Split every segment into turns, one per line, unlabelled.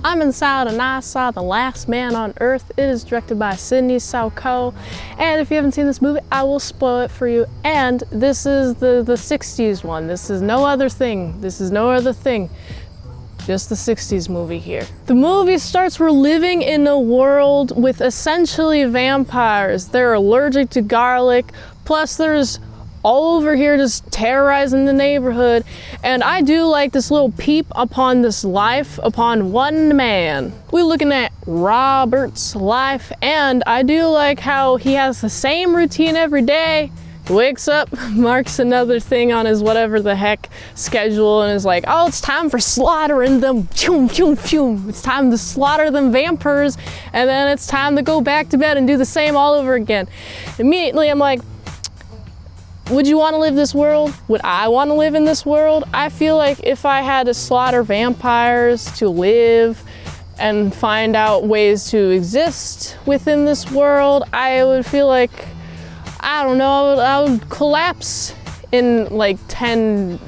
I'm inside and I saw The Last Man on Earth. It is directed by Sidney Salco. And if you haven't seen this movie, I will spoil it for you. And this is the 60s one. This is no other thing. This is no other thing. Just the 60s movie here. The movie starts, we're living in a world with essentially vampires. They're allergic to garlic. Plus there's all over here just terrorizing the neighborhood. And I do like this little peep upon this life upon one man. We're looking at Robert's life, and I do like how he has the same routine every day. He wakes up, marks another thing on his whatever the heck schedule, and is like, oh, it's time for slaughtering them. It's time to slaughter them vampires, and then it's time to go back to bed and do the same all over again. Immediately I'm like, would you want to live this world? Would I want to live in this world? I feel like if I had to slaughter vampires to live and find out ways to exist within this world, I would feel like, I don't know, I would collapse in like 10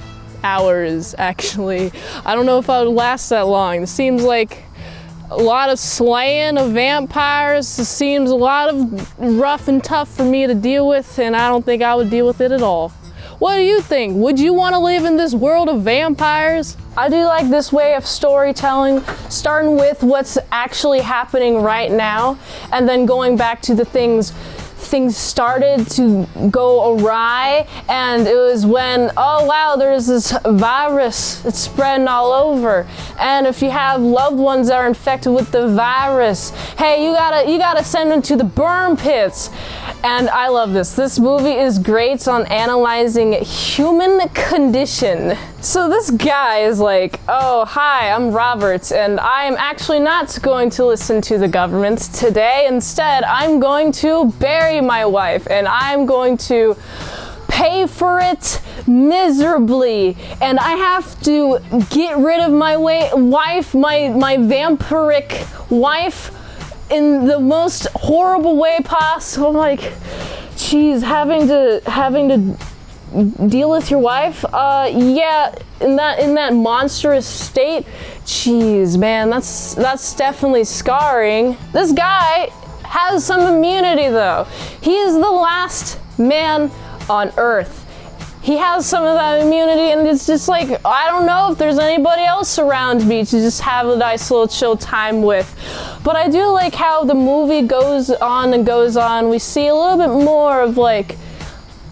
hours, actually. I don't know if I would last that long. It seems like a lot of slaying of vampires. It seems a lot of rough and tough for me to deal with, and I don't think I would deal with it at all. What do you think? Would you want to live in this world of vampires? I do like this way of storytelling, starting with what's actually happening right now, and then going back to the things started to go awry, and it was when, oh wow, there's this virus, it's spreading all over, and if you have loved ones that are infected with the virus, hey, you gotta send them to the burn pits. And I love this. This movie is great on analyzing human condition. So this guy is like, oh, hi, I'm Robert, and I am actually not going to listen to the government today. Instead, I'm going to bury my wife, and I'm going to pay for it miserably, and I have to get rid of my wife, my vampiric wife, in the most horrible way possible. I'm like, geez, having to deal with your wife, yeah, in that monstrous state, jeez, man, that's definitely scarring. This guy has some immunity though. He is the last man on Earth. He has some of that immunity, and it's just like, I don't know if there's anybody else around me to just have a nice little chill time with. But I do like how the movie goes on and goes on. We see a little bit more of like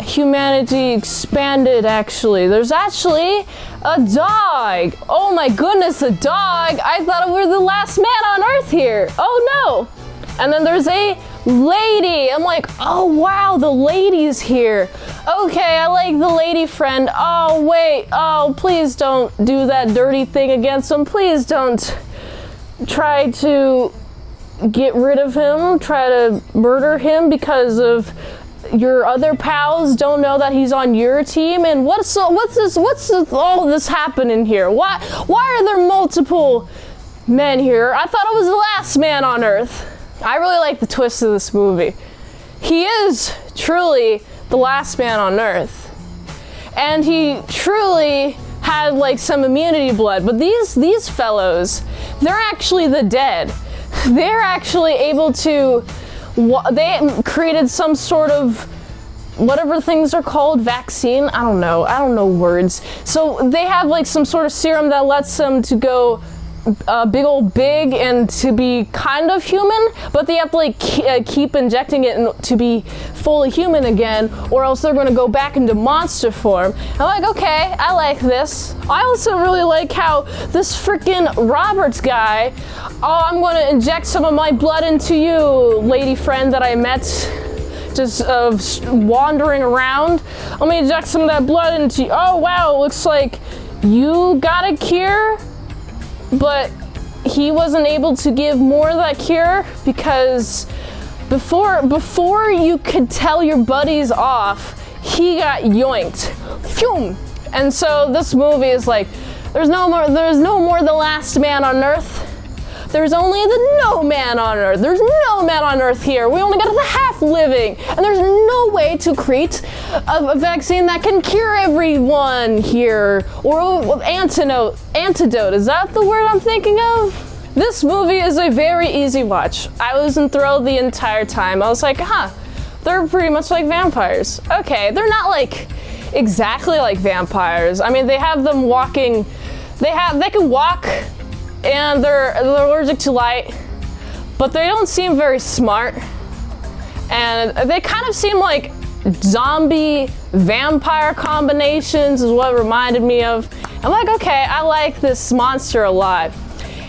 humanity expanded, actually. There's actually a dog. Oh my goodness, a dog. I thought we were the last man on Earth here. Oh no. And then there's a lady. I'm like, oh wow, the lady's here. Okay, I like the lady friend. Oh wait, oh please don't do that dirty thing against him. Please don't try to get rid of him, try to murder him because of your other pals don't know that he's on your team. And what's all this happening here? Why are there multiple men here? I thought I was the last man on Earth. I really like the twist of this movie. He is truly the last man on Earth, and he truly had like some immunity blood, but these fellows, they're actually the dead. They're actually able to, they created some sort of, whatever things are called, vaccine, I don't know words. So they have like some sort of serum that lets them to go big and to be kind of human, but they have to like keep injecting it to be fully human again, or else they're going to go back into monster form. I'm like, okay, I like this. I also really like how this freaking Roberts guy, oh, I'm going to inject some of my blood into you, lady friend that I met just wandering around. Let me inject some of that blood into you. Oh wow, it looks like you got a cure. But he wasn't able to give more of that cure because before you could tell your buddies off, he got yoinked. Phew! And so this movie is like, there's no more the last man on Earth. There's only the no man on Earth. There's no man on Earth here. We only got the half living. And there's no way to create a vaccine that can cure everyone here. Or antidote. Is that the word I'm thinking of? This movie is a very easy watch. I was enthralled the entire time. I was like, they're pretty much like vampires. Okay, they're not like exactly like vampires. I mean, they have them walking, they can walk and they're allergic to light, but they don't seem very smart. And they kind of seem like zombie vampire combinations is what it reminded me of. I'm like, okay, I like this monster a lot.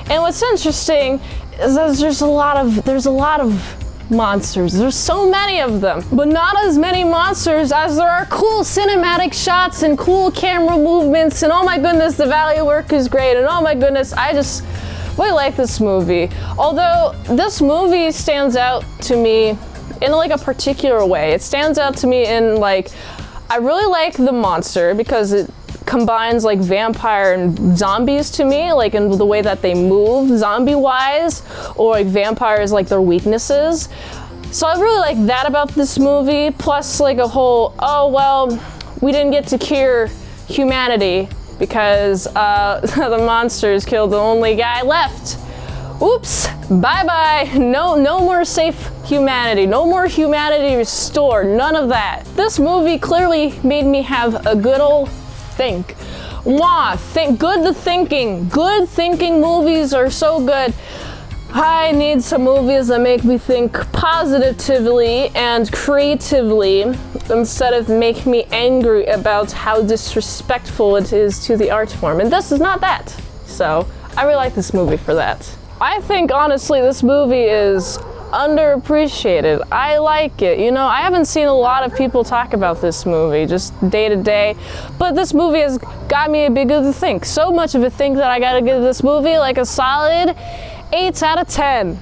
And what's interesting is that there's a lot of monsters. There's so many of them, but not as many monsters as there are cool cinematic shots and cool camera movements, and oh my goodness, the value work is great, and oh my goodness, I just really like this movie. Although this movie stands out to me in like a particular way. It stands out to me in like, I really like the monster because it combines like vampire and zombies to me, like in the way that they move zombie wise, or like vampires like their weaknesses. So I really like that about this movie, plus like a whole, oh well, we didn't get to cure humanity because the monsters killed the only guy left. Oops, bye-bye, no more safe humanity, no more humanity restored, none of that. This movie clearly made me have a good old think. Good thinking movies are so good. I need some movies that make me think positively and creatively instead of make me angry about how disrespectful it is to the art form. And this is not that. So I really like this movie for that. I think honestly this movie is underappreciated. I like it. You know, I haven't seen a lot of people talk about this movie just day to day, but this movie has got me a big of a think. So much of a think that I gotta give this movie like a solid 8 out of 10.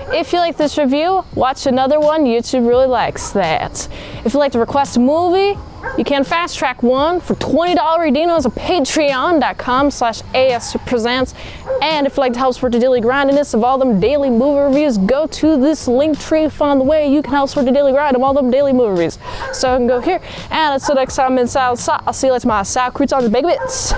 If you like this review, watch another one. YouTube really likes that. If you'd like to request a movie, you can fast track one for $20 redeemos at patreon.com/ASEPresents. And if you'd like to help support the daily grindiness of all them daily movie reviews, go to this link tree on the way. You can help support the daily grind of all them daily movie reviews. So I can go here. And until next time, I'll see you later, my sour crews on the big bits.